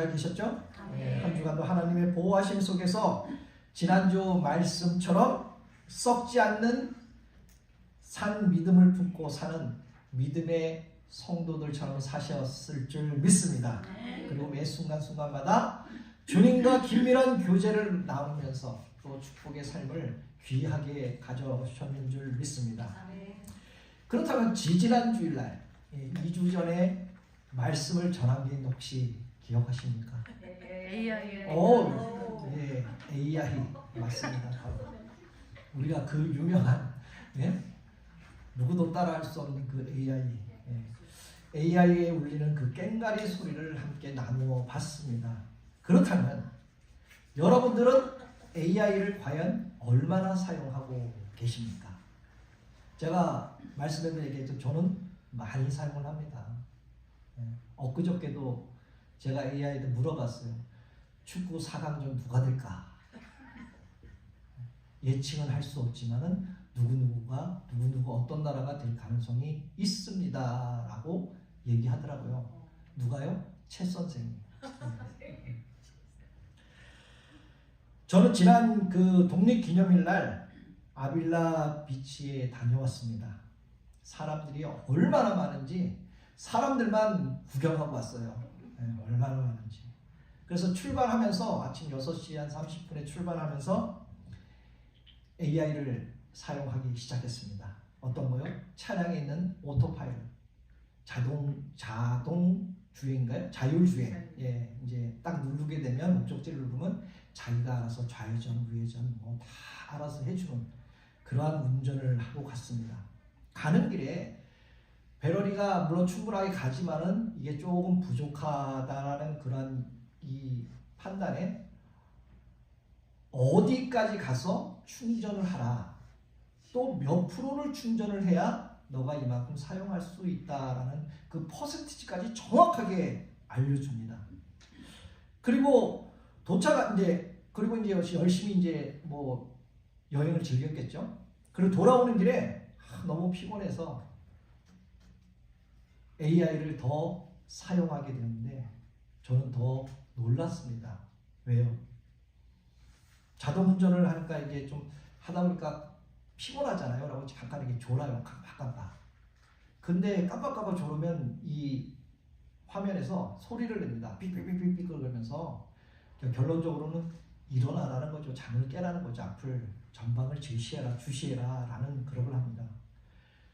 잘 계셨죠? 한 주간도 하나님의 보호하심 속에서 지난주 말씀처럼 썩지 않는 산 믿음을 품고 사는 믿음의 성도들처럼 사셨을 줄 믿습니다. 그리고 매 순간순간마다 주님과 긴밀한 교제를 나누면서 또 축복의 삶을 귀하게 가져오셨는 줄 믿습니다. 그렇다면 지지난 주일날 2주 전에 말씀을 전한 게 혹시 기억하십니까? AI. 예, AI 맞습니다. 우리가 그 유명한 누구도 따라할 수 없는 그 AI, AI에 울리는 그 꽹가리 소리를 함께 나누어 봤습니다. 그렇다면 여러분들은 AI를 과연 얼마나 사용하고 계십니까? 제가 말씀드린 얘기했죠. 저는 많이 사용을 합니다. 엊그저께도 제가 AI한테 물어봤어요. 축구 4강전 누가 될까? 예측은 할 수 없지만은 누구누구가 누구누구 어떤 나라가 될 가능성이 있습니다 라고 얘기하더라고요. 누가요? 최 선생님. 저는 지난 그 독립기념일 날 아빌라 비치에 다녀왔습니다. 사람들이 얼마나 많은지 사람들만 구경하고 왔어요. 얼마나 많은지. 그래서 출발하면서 아침 6시 한 30분에 출발하면서 AI를 사용하기 시작했습니다. 어떤 거요? 차량에 있는 오토파일럿, 자동 주행인가요? 자율주행. 예, 이제 딱 누르게 되면 목적지를 누르면 자기가 알아서 좌회전, 우회전 뭐 다 알아서 해주는 그러한 운전을 하고 갔습니다. 가는 길에 배터리가 물론 충분하게 가지만은 이게 조금 부족하다라는 그런 이 판단에 어디까지 가서 충전을 하라. 또 몇 프로를 충전을 해야 너가 이만큼 사용할 수 있다라는 그 퍼센티지까지 정확하게 알려줍니다. 그리고 그리고 이제 열심히 이제 뭐 여행을 즐겼겠죠. 그리고 돌아오는 길에 너무 피곤해서 AI를 더 사용하게 되는데 저는 더 놀랐습니다. 왜요? 자동 운전을 하니까 이게 좀 하다 보니까 피곤하잖아요. 라고 잠깐 이게 졸아요. 깜빡깜빡. 근데 깜빡깜빡 졸으면 이 화면에서 소리를 냅니다. 삑삑삑삑 그러면서 결론적으로는 일어나라는 거죠. 잠을 깨라는 거죠. 앞을 전방을 주시해라 라는 그런 걸 합니다.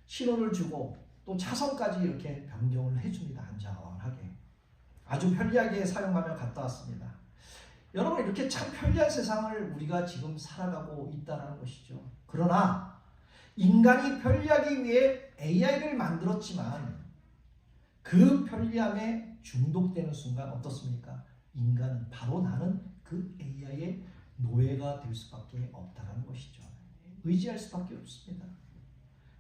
신호를 주고 또 차선까지 이렇게 변경을 해줍니다. 안전하게. 아주 편리하게 사용하며 갔다 왔습니다. 여러분 이렇게 참 편리한 세상을 우리가 지금 살아가고 있다는 것이죠. 그러나 인간이 편리하기 위해 AI를 만들었지만 그 편리함에 중독되는 순간 어떻습니까? 인간은 바로 나는 그 AI의 노예가 될 수밖에 없다는 것이죠. 의지할 수밖에 없습니다.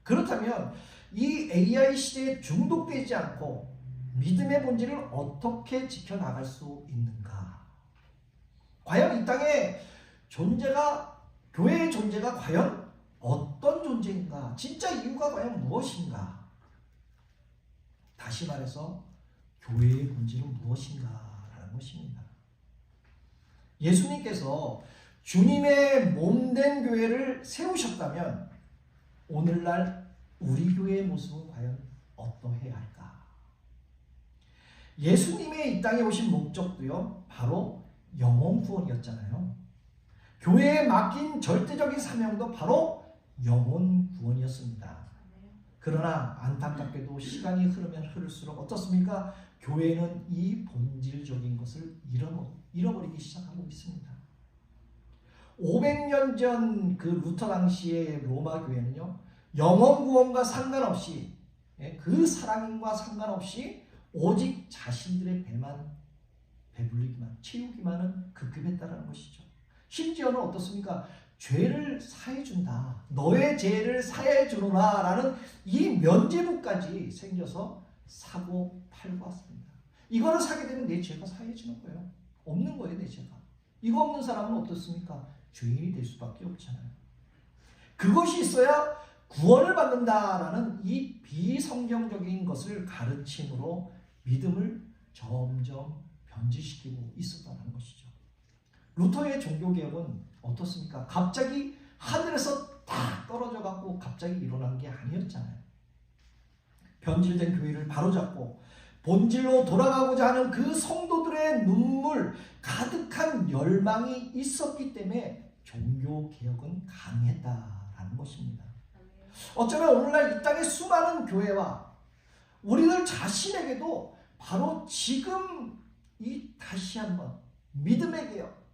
그렇다면 이 AI 시대에 중독되지 않고 믿음의 본질을 어떻게 지켜나갈 수 있는가? 과연 이 땅에 교회의 존재가 과연 어떤 존재인가? 진짜 이유가 과연 무엇인가? 다시 말해서 교회의 본질은 무엇인가라는 것입니다. 예수님께서 주님의 몸된 교회를 세우셨다면 오늘날 우리 교회의 모습은 과연 어떠해야 할까? 예수님의 이 땅에 오신 목적도요, 바로 영혼 구원이었잖아요. 교회에 맡긴 절대적인 사명도 바로 영혼 구원이었습니다. 그러나 안타깝게도 시간이 흐르면 흐를수록 어떻습니까? 교회는 이 본질적인 것을 잃어버리기 시작하고 있습니다. 500년 전 그 루터 당시의 로마 교회는요, 영혼 구원과 상관없이, 그 사랑과 상관없이 오직 자신들의 배만 배불리기만, 채우기만은 급급했다는 것이죠. 심지어는 어떻습니까? 죄를 사해준다. 너의 죄를 사해주노라 라는 이 면죄부까지 생겨서 사고 팔고 왔습니다. 이거를 사게 되면 내 죄가 사해지는 거예요. 없는 거예요, 내 죄가. 이거 없는 사람은 어떻습니까? 죄인이 될 수밖에 없잖아요. 그것이 있어야 구원을 받는다라는 이 비성경적인 것을 가르침으로 믿음을 점점 변질시키고 있었다는 것이죠. 루터의 종교개혁은 어떻습니까? 갑자기 하늘에서 딱 떨어져 갖고 갑자기 일어난 게 아니었잖아요. 변질된 교회를 바로잡고 본질로 돌아가고자 하는 그 성도들의 눈물 가득한 열망이 있었기 때문에 종교개혁은 가능했다라는 것입니다. 어쩌면 오늘날 이 땅의 수많은 교회와 우리들 자신에게도 바로 지금 이 다시 한번 믿음의 개혁,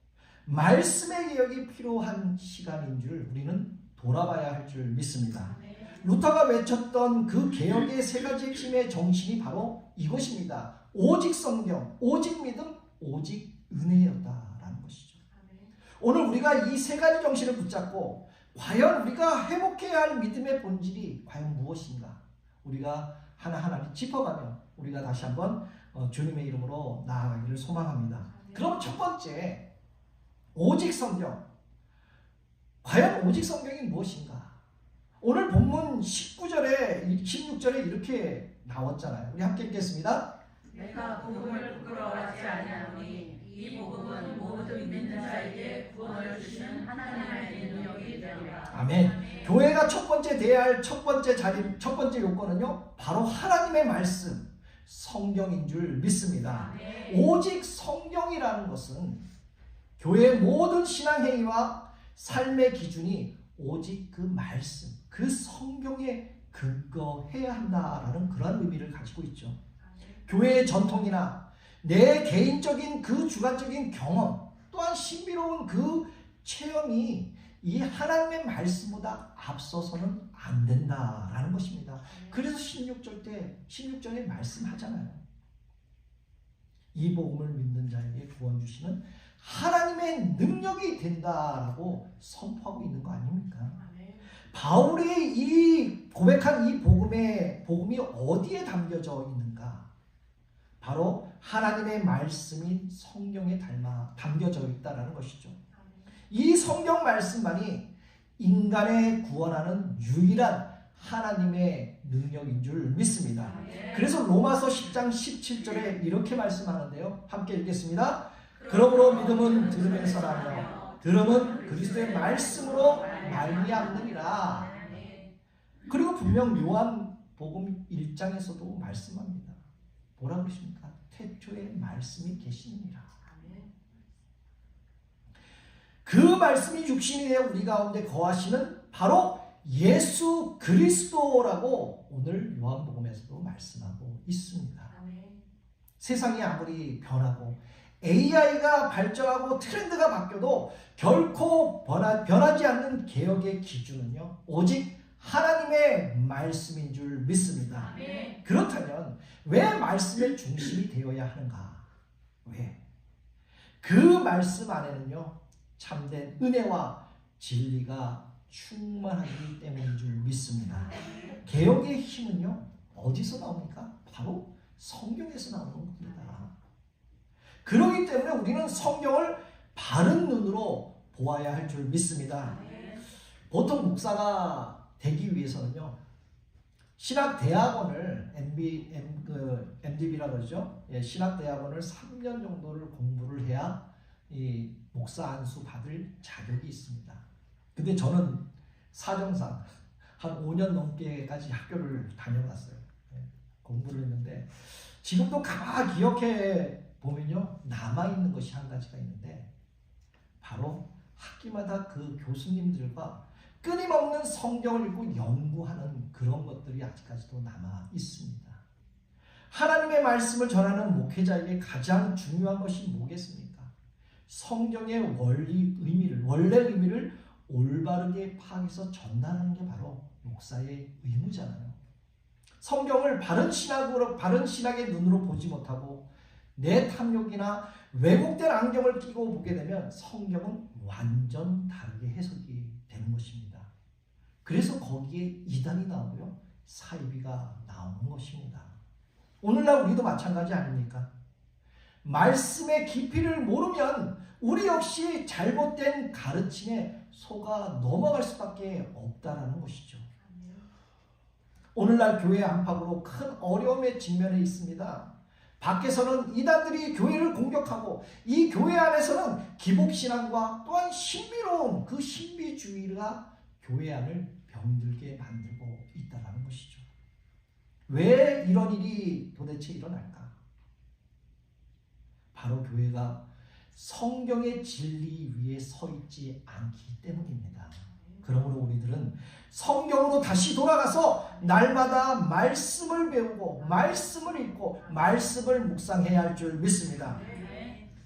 말씀의 개혁이 필요한 시간인 줄 우리는 돌아봐야 할 줄 믿습니다. 루터가 외쳤던 그 개혁의 세 가지 핵심의 정신이 바로 이것입니다. 오직 성경, 오직 믿음, 오직 은혜였다라는 것이죠. 오늘 우리가 이 세 가지 정신을 붙잡고 과연 우리가 회복해야 할 믿음의 본질이 과연 무엇인가? 우리가 하나하나 짚어가며 우리가 다시 한번 주님의 이름으로 나아가기를 소망합니다. 그럼 첫 번째, 오직 성경. 과연 오직 성경이 무엇인가? 오늘 본문 19절에 16절에 이렇게 나왔잖아요. 우리 함께 읽겠습니다. 내가 복음을 부끄러워하지 아니하노니 이 복음은 모든 믿는 자에게 구원을 주시는 하나님의 능력이 되리라. 아멘. 교회가 첫 번째 돼야 할 첫 번째 요건은요, 바로 하나님의 말씀, 성경인 줄 믿습니다. 오직 성경이라는 것은 교회의 모든 신앙 행위와 삶의 기준이 오직 그 말씀, 그 성경에 근거해야 한다라는 그런 의미를 가지고 있죠. 교회의 전통이나 내 개인적인 그 주관적인 경험 또한 신비로운 그 체험이 이 하나님의 말씀보다 앞서서는 안 된다라는 것입니다. 그래서 16절에 말씀하잖아요. 이 복음을 믿는 자에게 구원 주시는 하나님의 능력이 된다라고 선포하고 있는 거 아닙니까? 바울이 이 고백한 이 복음이 어디에 담겨져 있는가? 바로 하나님의 말씀인 성경에 담겨져 있다라는 것이죠. 이 성경 말씀만이 인간의 구원하는 유일한 하나님의 능력인 줄 믿습니다. 그래서 로마서 10장 17절에 이렇게 말씀하는데요. 함께 읽겠습니다. 그러므로 믿음은 들으면서 나며 들음은 그리스도의 말씀으로 말미암느니라. 그리고 분명 요한복음 1장에서도 말씀합니다. 뭐라고 그러십니까? 태초에 말씀이 계시느니라. 그 말씀이 육신이 되어 우리 가운데 거하시는 바로 예수 그리스도라고 오늘 요한복음에서도 말씀하고 있습니다. 세상이 아무리 변하고 AI가 발전하고 트렌드가 바뀌어도 결코 변하지 않는 개혁의 기준은요, 오직 하나님의 말씀인 줄 믿습니다. 그렇다면 왜 말씀의 중심이 되어야 하는가? 왜? 그 말씀 안에는요, 참된 은혜와 진리가 충만하기 때문인 줄 믿습니다. 개혁의 힘은요, 어디서 나옵니까? 바로 성경에서 나오는 겁니다. 그렇기 때문에 우리는 성경을 바른 눈으로 보아야 할 줄 믿습니다. 보통 목사가 되기 위해서는요, 신학대학원을 MDB라고 그러죠. 신학대학원을 3년 정도를 공부를 해야 이 목사 안수 받을 자격이 있습니다. 근데 저는 사정상 한 5년 넘게까지 학교를 다녀봤어요. 공부를 했는데 지금도 가만 기억해 보면요, 남아있는 것이 한 가지가 있는데 바로 학기마다 그 교수님들과 끊임없는 성경을 읽고 연구하는 그런 것들이 아직까지도 남아 있습니다. 하나님의 말씀을 전하는 목회자에게 가장 중요한 것이 뭐겠습니까? 성경의 원래 의미를 올바르게 파악해서 전달하는 게 바로 목사의 의무잖아요. 성경을 바른 신학의 눈으로 보지 못하고 내 탐욕이나 왜곡된 안경을 끼고 보게 되면 성경은 완전 다르게 해석이 되는 것입니다. 그래서 거기에 이단이 나오고요, 사이비가 나오는 것입니다. 오늘날 우리도 마찬가지 아닙니까? 말씀의 깊이를 모르면 우리 역시 잘못된 가르침에 속아 넘어갈 수밖에 없다라는 것이죠. 오늘날 교회 안팎으로 큰 어려움에 직면해 있습니다. 밖에서는 이단들이 교회를 공격하고 이 교회 안에서는 기복신앙과 또한 신비로운 그 신비주의가 교회 안을 병들게 만들고 있다는 것이죠. 왜 이런 일이 도대체 일어날까? 바로 교회가 성경의 진리 위에 서 있지 않기 때문입니다. 그러므로 우리들은 성경으로 다시 돌아가서 날마다 말씀을 배우고 말씀을 읽고 말씀을 묵상해야 할 줄 믿습니다.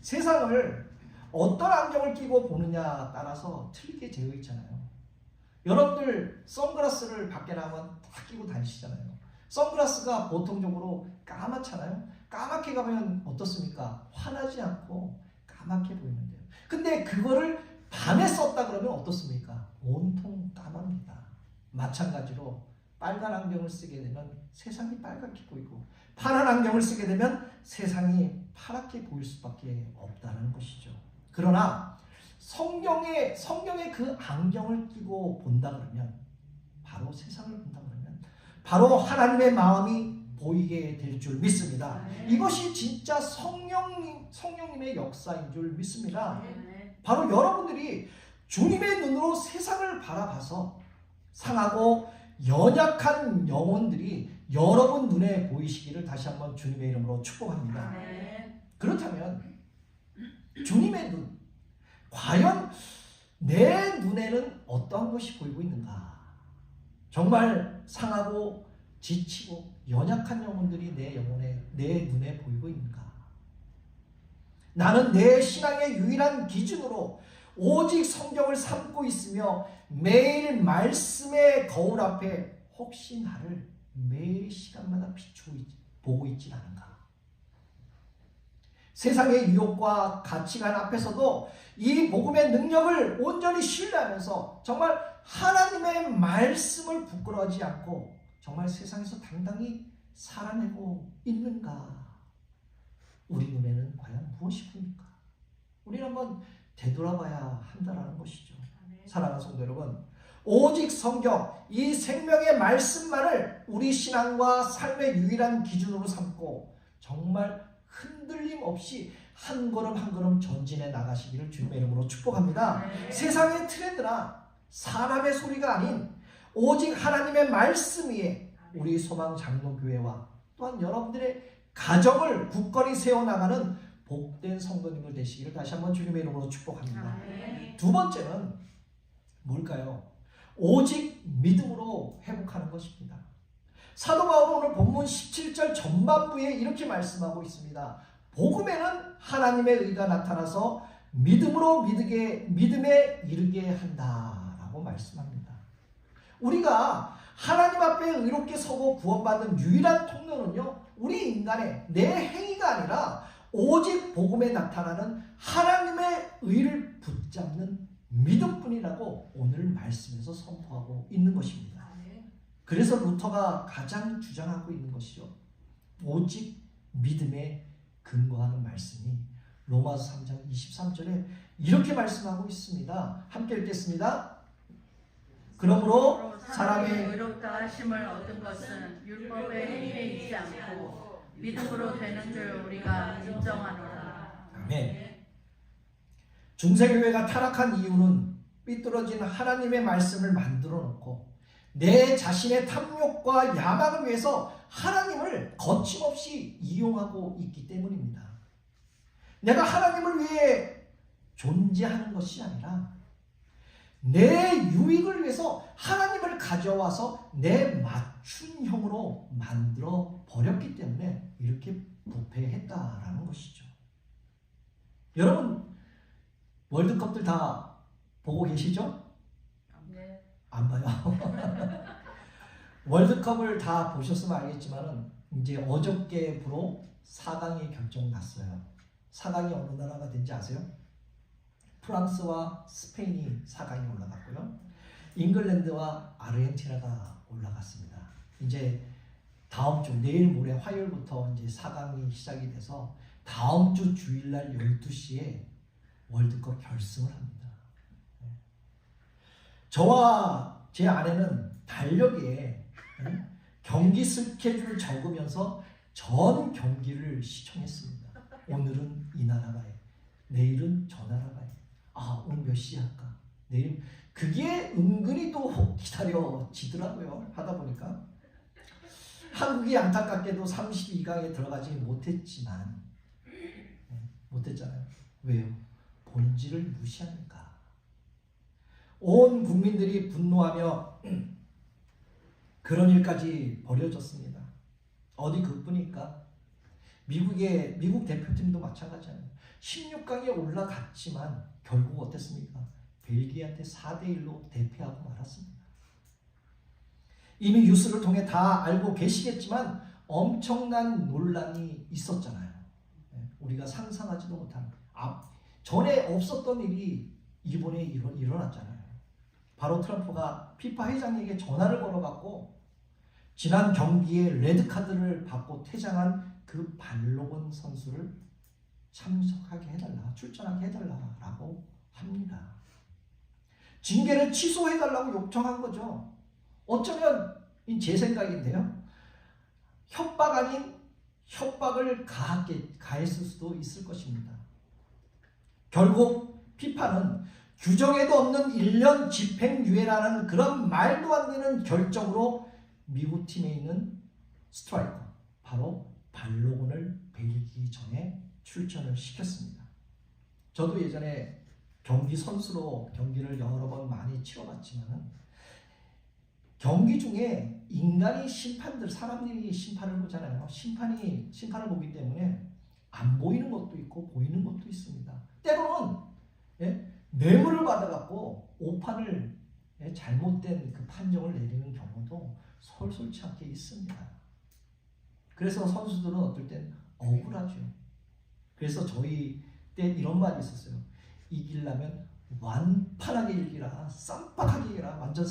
세상을 어떤 안경을 끼고 보느냐 따라서 틀리게 되어 있잖아요. 여러분들 선글라스를 밖에 나가면 다 끼고 다니시잖아요. 선글라스가 보통적으로 까맣잖아요. 까맣게 가면 어떻습니까? 환하지 않고 까맣게 보이는데요. 근데 그거를 밤에 썼다 그러면 어떻습니까? 온통 까맣니다. 마찬가지로 빨간 안경을 쓰게 되면 세상이 빨갛게 보이고 파란 안경을 쓰게 되면 세상이 파랗게 보일 수밖에 없다는 것이죠. 그러나 성경의 그 안경을 끼고 본다 그러면 바로 세상을 본다 그러면 바로 하나님의 마음이 보이게 될 줄 믿습니다. 이것이 진짜 성령님의 역사인 줄 믿습니다. 바로 여러분들이 주님의 눈으로 세상을 바라봐서 상하고 연약한 영혼들이 여러분 눈에 보이시기를 다시 한번 주님의 이름으로 축복합니다. 그렇다면 주님의 눈, 과연 내 눈에는 어떠한 것이 보이고 있는가? 정말 상하고 지치고 연약한 영혼들이 내 눈에 보이고 있는가? 나는 내 신앙의 유일한 기준으로 오직 성경을 삼고 있으며 매일 말씀의 거울 앞에 혹시 나를 매 시간마다 보고 있진 않은가? 세상의 유혹과 가치관 앞에서도 이 복음의 능력을 온전히 신뢰하면서 정말 하나님의 말씀을 부끄러워하지 않고 정말 세상에서 당당히 살아내고 있는가? 우리 눈에는 과연 무엇이 보입니까? 우리는 한번 되돌아봐야 한다는 것이죠. 사랑하는 성도 여러분, 오직 성경, 이 생명의 말씀만을 우리 신앙과 삶의 유일한 기준으로 삼고 정말 흔들림 없이 한 걸음 한 걸음 전진해 나가시기를 주님의 이름으로 축복합니다. 세상의 트렌드나 사람의 소리가 아닌 오직 하나님의 말씀 위에 우리 소망 장로교회와 또한 여러분들의 가정을 굳건히 세워나가는 복된 성도님들 되시기를 다시 한번 주님의 이름으로 축복합니다. 두 번째는 뭘까요? 오직 믿음으로 회복하는 것입니다. 사도 바울은 오늘 본문 17절 전반부에 이렇게 말씀하고 있습니다. 복음에는 하나님의 의가 나타나서 믿음에 이르게 한다라고 말씀합니다. 우리가 하나님 앞에 의롭게 서고 구원받는 유일한 통로는요, 우리 인간의 내 행위가 아니라 오직 복음에 나타나는 하나님의 의를 붙잡는 믿음뿐이라고 오늘 말씀에서 선포하고 있는 것입니다. 그래서 루터가 가장 주장하고 있는 것이죠. 오직 믿음에 근거하는 말씀이 로마서 3장 23절에 이렇게 말씀하고 있습니다. 함께 읽겠습니다. 그러므로 사람의 의롭다 하심을 얻은 것은 율법의 행위에 있지 않고 믿음으로 되는 줄 우리가 인정하노라. 아멘. 중세교회가 타락한 이유는 삐뚤어진 하나님의 말씀을 만들어 놓고 내 자신의 탐욕과 야망을 위해서 하나님을 거침없이 이용하고 있기 때문입니다. 내가 하나님을 위해 존재하는 것이 아니라 내 유익을 위해서 하나님을 가져와서 내 맞춤형으로 만들어 버렸기 때문에 이렇게 부패했다라는 것이죠. 여러분 월드컵들 다 보고 계시죠? 네. 안 봐요. 월드컵을 다 보셨으면 알겠지만은 이제 어저께부로 4강이 결정났어요. 4강이 어느 나라가 된지 아세요? 프랑스와 스페인이 4강에 올라갔고요. 잉글랜드와 아르헨티나가 올라갔습니다. 이제 다음 주 내일 모레 화요일부터 이제 4강이 시작이 돼서 다음 주 주일날 12시에 월드컵 결승을 합니다. 저와 제 아내는 달력에 경기 스케줄을 적으면서 전 경기를 시청했습니다. 오늘은 이 나라가 해, 내일은 저 나라가 해. 아, 오늘 몇 시에 할까? 내일. 그게 은근히 또 기다려지더라고요. 하다 보니까 한국이 안타깝게도 32강에 들어가지 못했지만 못했잖아요. 왜요? 본질을 무시하니까. 온 국민들이 분노하며 그런 일까지 벌여졌습니다. 어디 그뿐일까? 미국 대표팀도 마찬가지예요. 16강에 올라갔지만 결국 어땠습니까? 벨기에한테 4대1로 대패하고 말았습니다. 이미 뉴스를 통해 다 알고 계시겠지만 엄청난 논란이 있었잖아요. 우리가 상상하지도 못한 전에 없었던 일이 이번에 일어났잖아요. 바로 트럼프가 피파 회장에게 전화를 걸어갖고 지난 경기에 레드카드를 받고 퇴장한 그 발로건 선수를 참석하게 해달라, 출전하게 해달라라고 합니다. 징계를 취소해달라고 요청한 거죠. 어쩌면 제 생각인데요. 협박 아닌 협박을 가했을 수도 있을 것입니다. 결국 피파는 규정에도 없는 1년 집행유예라는 그런 말도 안 되는 결정으로 미국 팀에 있는 스트라이커, 바로 발로건을 벨기전에 출전을 시켰습니다. 저도 예전에 경기 선수로 경기를 여러 번 많이 치러봤지만 경기 중에 인간이 사람들이 심판을 보잖아요. 심판을 보기 때문에 안 보이는 것도 있고 보이는 것도 있습니다. 때로는 뇌물을 받아갖고 오판을 잘못된 그 판정을 내리는 경우도 솔솔치 않게 있습니다. 그래서 선수들은 어떨 땐 억울하죠. 그래서 저희 때 이런 말이 있었어요. 이기려면 완판하게 이기라, 쌈박하게 이기라, 완전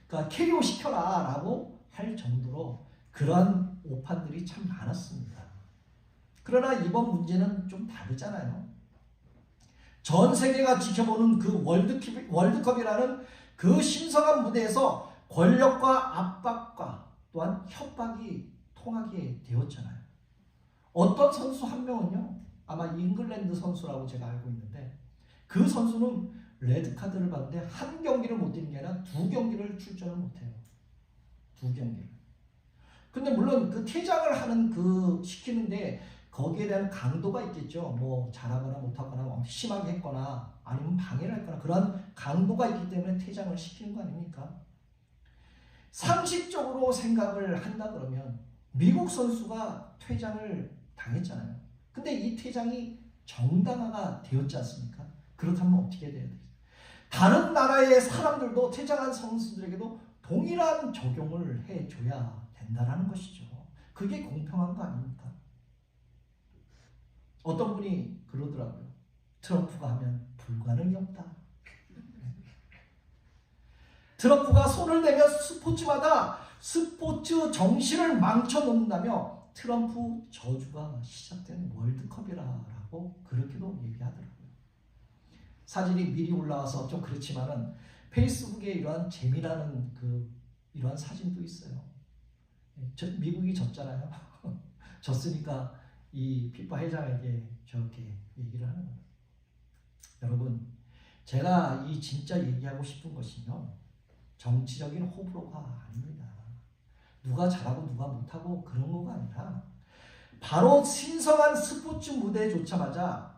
그러니까 KO 시켜라 라고 할 정도로 그러한 오판들이 참 많았습니다. 그러나 이번 문제는 좀 다르잖아요. 전 세계가 지켜보는 그 월드컵이라는 그 신성한 무대에서 권력과 압박과 또한 협박이 통하게 되었잖아요. 어떤 선수 한 명은요, 아마 잉글랜드 선수라고 제가 알고 있는데 그 선수는 레드카드를 받는데 한 경기를 못 뛰는 게 아니라 2경기를 출전을 못해요. 2경기를. 근데 물론 그 퇴장을 시키는데 거기에 대한 강도가 있겠죠. 뭐 잘하거나 못하거나 심하게 했거나 아니면 방해를 했거나 그런 강도가 있기 때문에 퇴장을 시키는 거 아닙니까? 상식적으로 생각을 한다 그러면 미국 선수가 퇴장을 당했잖아요. 근데 이 퇴장이 정당화가 되었지 않습니까? 그렇다면 어떻게 돼야 돼요? 다른 나라의 사람들도 퇴장한 선수들에게도 동일한 적용을 해줘야 된다는 것이죠. 그게 공평한 거 아닙니까? 어떤 분이 그러더라고요. 트럼프가 하면 불가능이 없다. 트럼프가 손을 대면 스포츠마다 스포츠 정신을 망쳐놓는다며 트럼프 저주가 시작된 월드컵이라고 그렇게도 얘기하더라고요. 사진이 미리 올라와서 좀 그렇지만은 페이스북에 이러한 재미나는 이러한 사진도 있어요. 미국이 졌잖아요. 졌으니까 이 피파 회장에게 저렇게 얘기를 하는 거예요. 여러분, 제가 이 진짜 얘기하고 싶은 것은요, 정치적인 호불호가 아닙니다. 누가 잘하고 누가 못하고 그런 거가 아니라 바로 신성한 스포츠 무대에 조차마자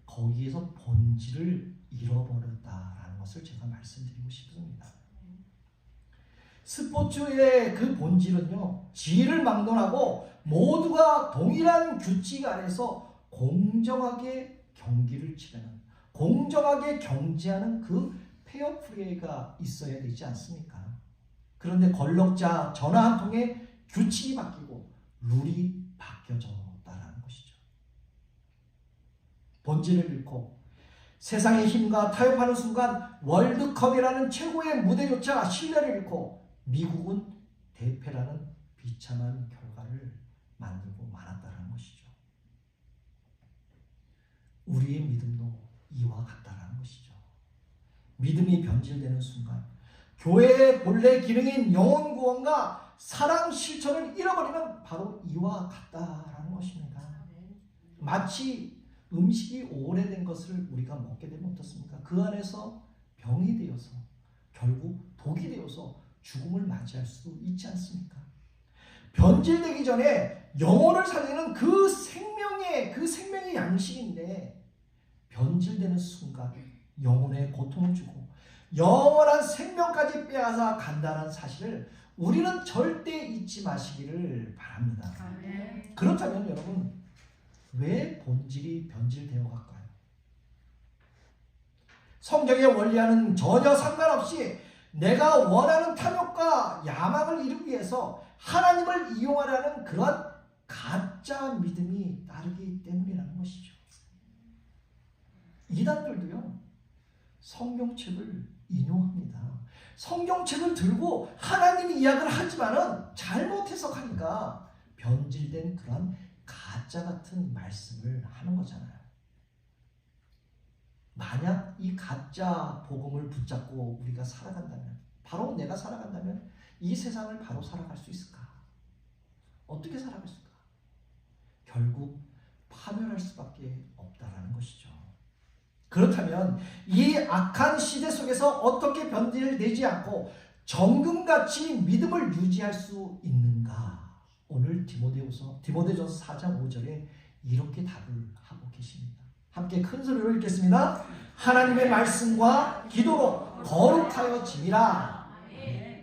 거기에서 본질을 잃어버렸다라는 것을 제가 말씀드리고 싶습니다. 스포츠의 그 본질은요, 지위를 막론하고 모두가 동일한 규칙 아래서 공정하게 경기를 치르는, 공정하게 경제하는 그 페어플레이가 있어야 되지 않습니까? 그런데 권력자 전화 한 통에 규칙이 바뀌고 룰이 바뀌어졌다는 것이죠. 본질을 잃고 세상의 힘과 타협하는 순간 월드컵이라는 최고의 무대조차 신뢰를 잃고 미국은 대패라는 비참한 결과를 만들고 말았다는 것이죠. 우리의 믿음도 이와 같다는 것이죠. 믿음이 변질되는 순간 교회의 본래 기능인 영혼 구원과 사랑 실천을 잃어버리면 바로 이와 같다라는 것입니다. 마치 음식이 오래된 것을 우리가 먹게 되면 어떻습니까? 그 안에서 병이 되어서 결국 독이 되어서 죽음을 맞이할 수 있지 않습니까? 변질되기 전에 영혼을 살리는 그 생명의 양식인데 변질되는 순간 영혼에 고통을 주고 영원한 생명까지 빼앗아 간다는 사실을 우리는 절대 잊지 마시기를 바랍니다. 아멘. 그렇다면 여러분, 왜 본질이 변질되어 갈까요? 성경의 원리와는 전혀 상관없이 내가 원하는 탐욕과 야망을 이루기 위해서 하나님을 이용하려는 그러한 가짜 믿음이 따르기 때문이라는 것이죠. 이단들도요, 성경책을 인용합니다. 성경책을 들고 하나님 이야기를 하지만은 잘못 해석하니까 변질된 그런 가짜 같은 말씀을 하는 거잖아요. 만약 이 가짜 복음을 붙잡고 우리가 살아간다면, 바로 내가 살아간다면 이 세상을 바로 살아갈 수 있을까? 어떻게 살아갈까? 결국 파멸할 수밖에 없다라는 것이죠. 그렇다면 이 악한 시대 속에서 어떻게 변질되지 않고 정금같이 믿음을 유지할 수 있는가? 오늘 디모데전서 4장 5절에 이렇게 답을 하고 계십니다. 함께 큰 소리로 읽겠습니다. 하나님의 말씀과 기도로 거룩하여 지니라.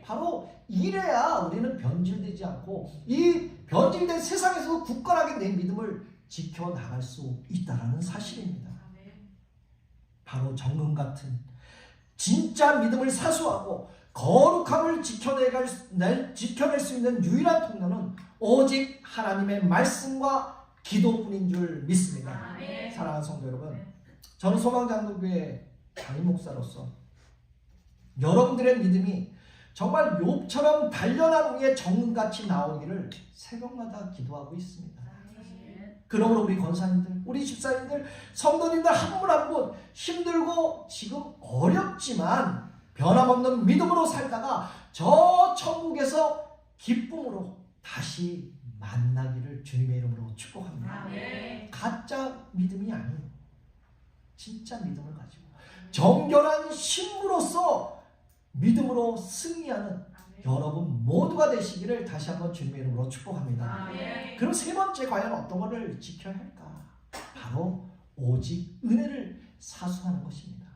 바로 이래야 우리는 변질되지 않고 이 변질된 세상에서 굳건하게 내 믿음을 지켜나갈 수 있다는 사실입니다. 바로 정금 같은 진짜 믿음을 사수하고 거룩함을 지켜낼 수 있는 유일한 통로는 오직 하나님의 말씀과 기도뿐인 줄 믿습니다. 아멘. 사랑하는 성도 여러분, 저는 소망장로교회 담임 목사로서 여러분들의 믿음이 정말 욥처럼 단련한 후에 정금같이 나오기를 새벽마다 기도하고 있습니다. 그러므로 우리 권사님들, 우리 집사님들, 성도님들 한 분 한 분 힘들고 지금 어렵지만 변함없는 믿음으로 살다가 저 천국에서 기쁨으로 다시 만나기를 주님의 이름으로 축복합니다. 아멘. 가짜 믿음이 아니에요. 진짜 믿음을 가지고 정결한 신부로서 믿음으로 승리하는 여러분 모두가 되시기를 다시 한번 주님의 이름으로 축복합니다. 아멘. 그럼 세 번째 과연 어떤 것을 지켜야 할까? 바로 오직 은혜를 사수하는 것입니다.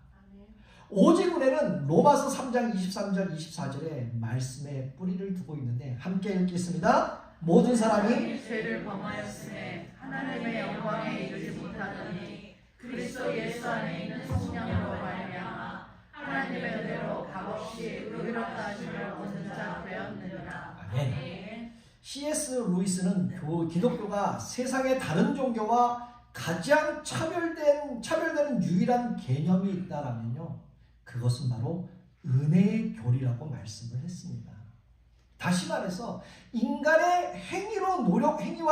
오직 은혜는 로마서 3장 23절 24절에 말씀에 뿌리를 두고 있는데 함께 읽겠습니다. 모든 사람이 죄를 범하였음에 하나님의 영광에 이르지 못하더니 그리스도 예수 안에 있는 성령으로 말미암아 하나님의 은혜로 값없이 의롭다 하심을 얻는 자 되었느니라. 아멘. C.S. 루이스는 기독교가 세상의 다른 종교와 가장 차별되는 유일한 개념이 있다라면요, 그것은 바로 은혜의 교리라고 말씀을 했습니다. 다시 말해서 인간의 행위와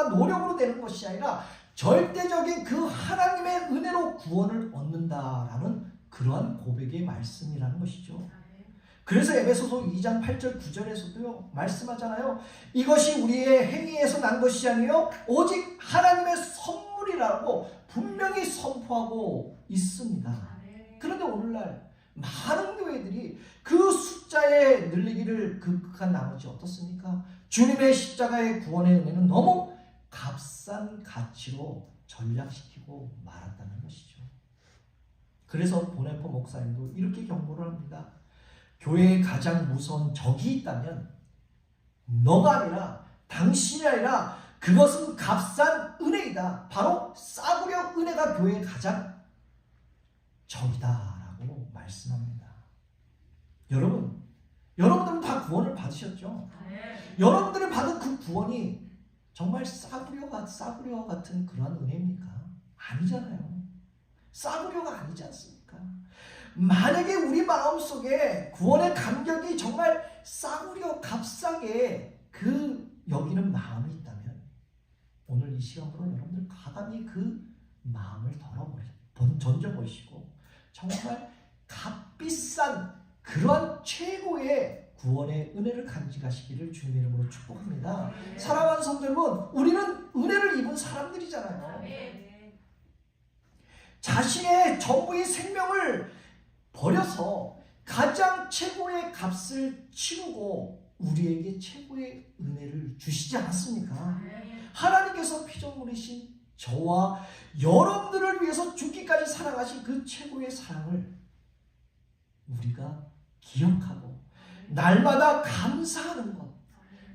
노력으로 되는 것이 아니라 절대적인 그 하나님의 은혜로 구원을 얻는다라는 그러한 고백의 말씀이라는 것이죠. 그래서 에베소서 2장 8절 9절에서도요 말씀하잖아요. 이것이 우리의 행위에서 난 것이 아니요 오직 하나님의 선물이라고 분명히 선포하고 있습니다. 그런데 오늘날 많은 교회들이 그 숫자에 늘리기를 극복한 나머지 어떻습니까? 주님의 십자가의 구원의 은혜는 너무 값싼 가치로 전락시키고 말았다는 것이죠. 그래서 보네포 목사님도 이렇게 경고를 합니다. 교회에 가장 무서운 적이 있다면 너가 아니라 당신이 아니라 그것은 값싼 은혜이다. 바로 싸구려 은혜가 교회의 가장 적이다라고 말씀합니다. 여러분들은 다 구원을 받으셨죠? 여러분들이 받은 그 구원이 정말 싸구려 같은 그런 은혜입니까? 아니잖아요. 싸구려가 아니지 않습니까? 만약에 우리 마음속에 구원의 감격이 정말 싸구려 값싸게 여기는 마음이 있다면 오늘 이 시간으로 여러분들 가감히 그 마음을 던져보시고 정말 값비싼 그런 최고의 구원의 은혜를 간직하시기를 주님의 이름으로 축복합니다. 사랑하는 성도 여러분, 우리는 은혜를 입은 사람들이잖아요. 자신의 전부의 생명을 버려서 가장 최고의 값을 치르고 우리에게 최고의 은혜를 주시지 않았습니까? 하나님께서 피조물이신 저와 여러분들을 위해서 죽기까지 사랑하신 그 최고의 사랑을 우리가 기억하고 날마다 감사하는 것,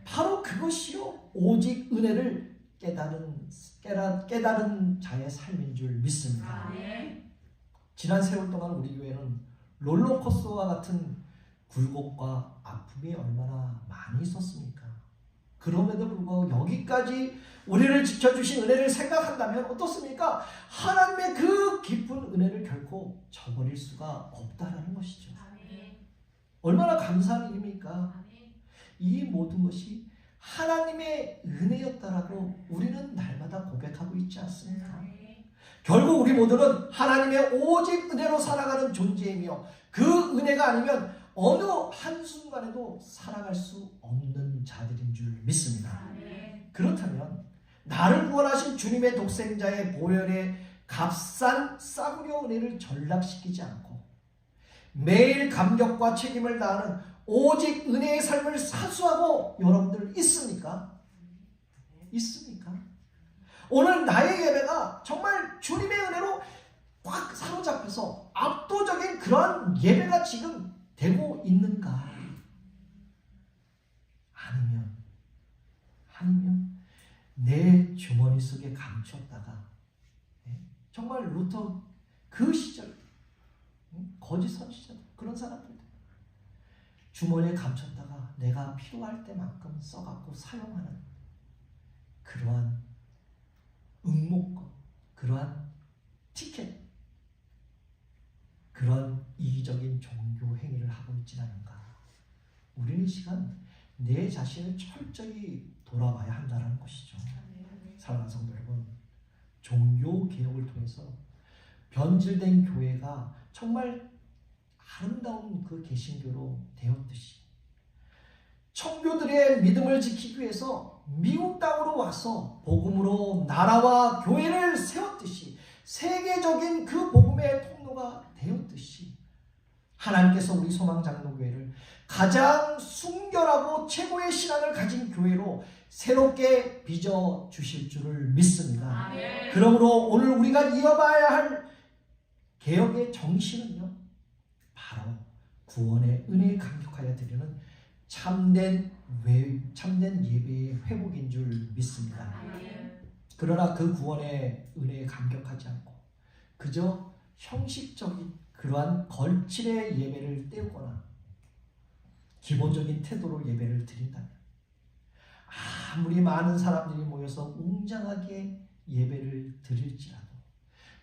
바로 그것이요 오직 은혜를 깨달은 자의 삶인 줄 믿습니다. 지난 세월 동안 우리 교회는 롤러코스터와 같은 굴곡과 아픔이 얼마나 많이 있었습니까? 그럼에도 불구하고 여기까지 우리를 지켜주신 은혜를 생각한다면 어떻습니까? 하나님의 그 깊은 은혜를 결코 저버릴 수가 없다는 것이죠. 얼마나 감사한 일입니까? 이 모든 것이 하나님의 은혜였다라고 우리는 날마다 고백하고 있지 않습니까? 결국 우리 모두는 하나님의 오직 은혜로 살아가는 존재이며 그 은혜가 아니면 어느 한순간에도 살아갈 수 없는 자들인 줄 믿습니다. 그렇다면 나를 구원하신 주님의 독생자의 보혈의 값싼 싸구려 은혜를 전락시키지 않고 매일 감격과 책임을 다하는 오직 은혜의 삶을 사수하고 여러분들 있습니까? 있습니까? 오늘 나의 예배가 정말 주님의 은혜로 꽉 사로잡혀서 압도적인 그러한 예배가 지금 되고 있는가? 아니면 내 주머니 속에 감췄다가 정말 루터 그 시절 거짓 선지자 그런 사람들 주머니에 감췄다가 내가 필요할 때만큼 써갖고 사용하는 그러한 응모권, 그러한 티켓, 그러한 이기적인 종교 행위를 하고 있지 않은가? 우리는 이 시간 내 자신을 철저히 돌아봐야 한다는 것이죠. 사랑하는 성도 여러분, 종교 개혁을 통해서 변질된 교회가 정말 아름다운 그 개신교로 되었듯이 청교들의 믿음을 지키기 위해서 미국 땅으로 와서 복음으로 나라와 교회를 세웠듯이 세계적인 그 복음의 통로가 되었듯이 하나님께서 우리 소망장로교회를 가장 순결하고 최고의 신앙을 가진 교회로 새롭게 빚어주실 줄을 믿습니다. 그러므로 오늘 우리가 이어봐야 할 개혁의 정신은요, 바로 구원의 은혜에 감격하여 드리는 참된 예배의 회복인 줄 믿습니다. 그러나 그 구원의 은혜에 감격하지 않고 그저 형식적인 그러한 걸칠의 예배를 때우거나 기본적인 태도로 예배를 드린다면 아무리 많은 사람들이 모여서 웅장하게 예배를 드릴지라도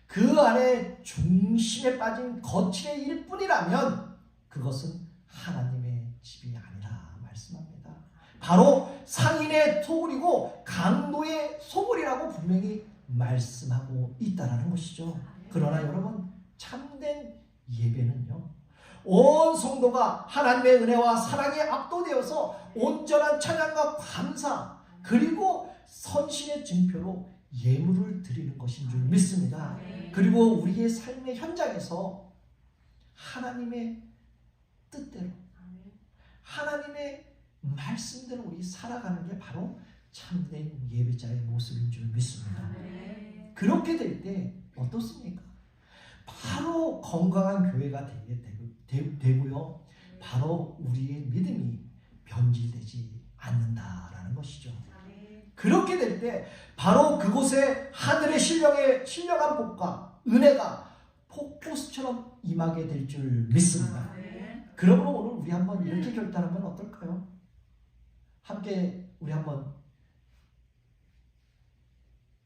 그 안에 중심에 빠진 거칠의 일뿐이라면 그것은 하나님의 집이 아니라 말씀합니다. 바로 상인의 소굴이고 강도의 소굴이라고 분명히 말씀하고 있다는 것이죠. 그러나 여러분, 참된 예배는요, 온 성도가 하나님의 은혜와 사랑에 압도되어서 온전한 찬양과 감사 그리고 선신의 증표로 예물을 드리는 것인 줄 믿습니다. 그리고 우리의 삶의 현장에서 하나님의 뜻대로 하나님의 말씀대로 우리 살아가는 게 바로 참된 예배자의 모습인 줄 믿습니다. 그렇게 될 때 어떻습니까? 바로 건강한 교회가 되고요. 바로 우리의 믿음이 변질되지 않는다라는 것이죠. 그렇게 될 때 바로 그곳에 하늘의 신령한 복과 은혜가 폭포수처럼 임하게 될 줄 믿습니다. 그러므로 오늘 우리 한번 이렇게 결단하면 어떨까요? 함께 우리 한번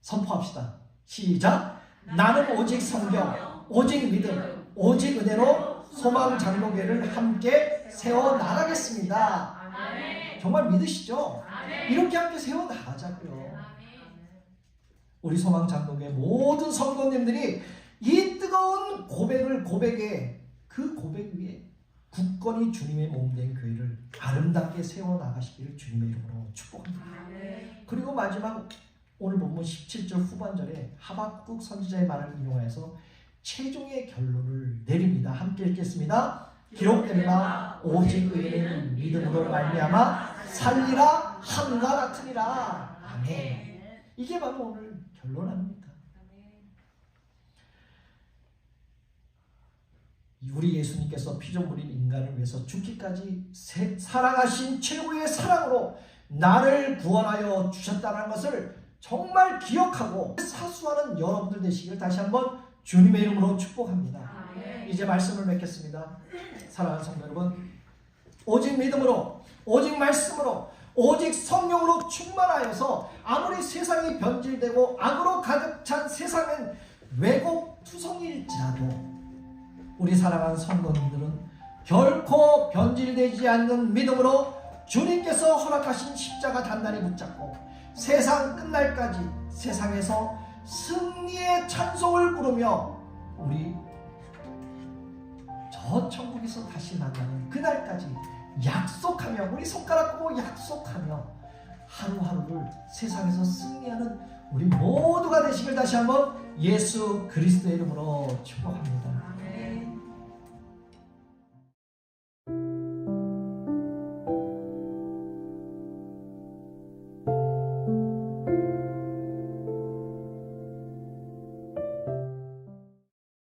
선포합시다. 시작! 나는 오직 성경, 오직 믿음, 오직 은혜로 소망장로교회를 함께 세워나가겠습니다. 정말 믿으시죠? 이렇게 함께 세워나가자고요. 우리 소망장로교회 모든 성도님들이 이 뜨거운 고백 위에 굳건히 주님의 몸된 교회를 아름답게 세워나가시기를 주님의 이름으로 축복합니다. 그리고 마지막 오늘 본문 17절 후반절에 하박국 선지자의 말을 인용해서 최종의 결론을 내립니다. 함께 읽겠습니다. 기록되리라 오직 의인은 믿음으로 말미암아 살리라 함과 같으니라. 아멘. 이게 바로 오늘 결론입니다. 우리 예수님께서 피좀 흘린 인간을 위해서 죽기까지 사랑하신 최고의 사랑으로 나를 구원하여 주셨다는 것을 정말 기억하고 사수하는 여러분들 되시길 다시 한번 주님의 이름으로 축복합니다. 이제 말씀을 맺겠습니다. 사랑하는 성도 여러분, 오직 믿음으로, 오직 말씀으로, 오직 성령으로 충만하여서 아무리 세상이 변질되고 악으로 가득 찬 세상은 왜곡투성일지라도 우리 사랑하는 성도님들은 결코 변질되지 않는 믿음으로 주님께서 허락하신 십자가 단단히 붙잡고 세상 끝날까지 세상에서 승리의 찬송을 부르며 우리 저 천국에서 다시 만나는 그날까지 약속하며, 우리 손가락 끄고 약속하며 하루하루를 세상에서 승리하는 우리 모두가 되시길 다시 한번 예수 그리스도의 이름으로 축복합니다.